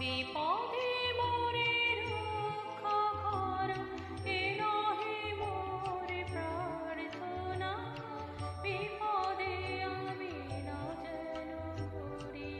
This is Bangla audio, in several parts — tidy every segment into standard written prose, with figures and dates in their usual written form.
বিপদে মোরে রক্ষা করো, এ নহে মোর প্রার্থনা। বিপদে আমি না যেন করি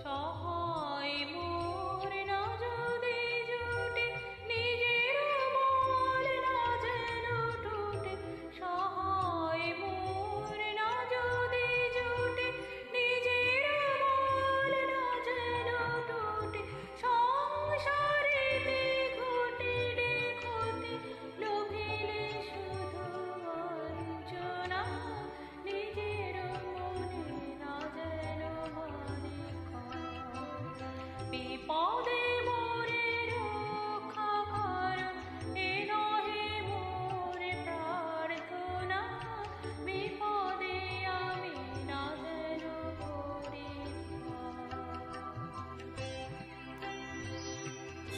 সহায় মোর না যদি জুটে, নিজের বল না যেন টুটে। সহায় মোর না যদি জুটে, নিজের বল না যেন টুটে। সংসারেতে ঘটিলে ক্ষতি, লোভিলে শুধু বঞ্চনা। নিজের মনে না যেন মানে বিপদে মোরে রক্ষা করো, এ নহে মোর প্রার্থনা। বিপদে আমি না যেন করি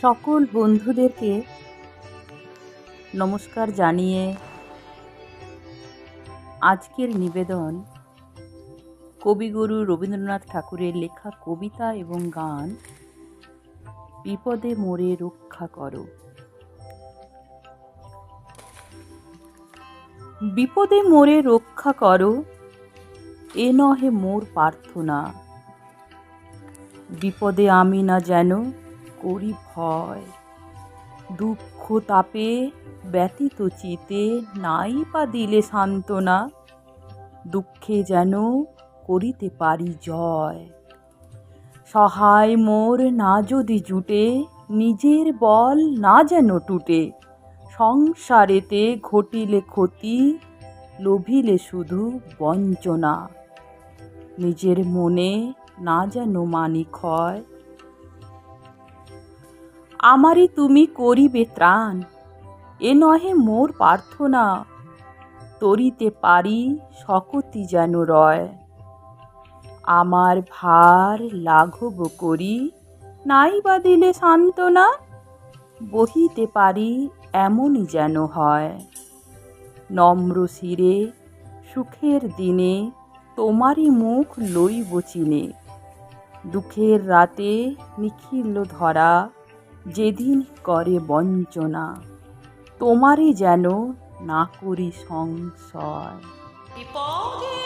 সকল বন্ধুদেরকে নমস্কার জানিয়ে আজকের নিবেদন কবিগুরু রবীন্দ্রনাথ ঠাকুরের লেখা কবিতা এবং গান বিপদে মোরে রক্ষা করো। বিপদে মোরে রক্ষা করো, এ নহে মোর প্রার্থনা। বিপদে আমি না যেন করি ভয়, দুঃখ তাপে ব্যতীত চিতে নাই বা দিলে সান্ত্বনা। দুঃখে যেন করিতে পারি জয়, সহায় মোর না যদি জুটে, নিজের বল না যেন টুটে। সংসারেতে ঘটিলে ক্ষতি, লোভিলে শুধু বঞ্চনা। নিজের মনে না যেন মানি ক্ষয়, আমারই তুমি করিবে ত্রাণ, এ নহে মোর প্রার্থনা। তরিতে পারি শকতি যেন রয়, আমার ভার লাঘব করি নাই বা দিলে সান্ত্বনা। বহিতে পারি এমনই যেন হয়, নম্র শিরে সুখের দিনে তোমারই মুখ লইব চিনে। দুঃখের রাতে নিখিল ধরা, যেদিন করে বঞ্চনা। তোমারই যেন না করি সংশয়। বিপদে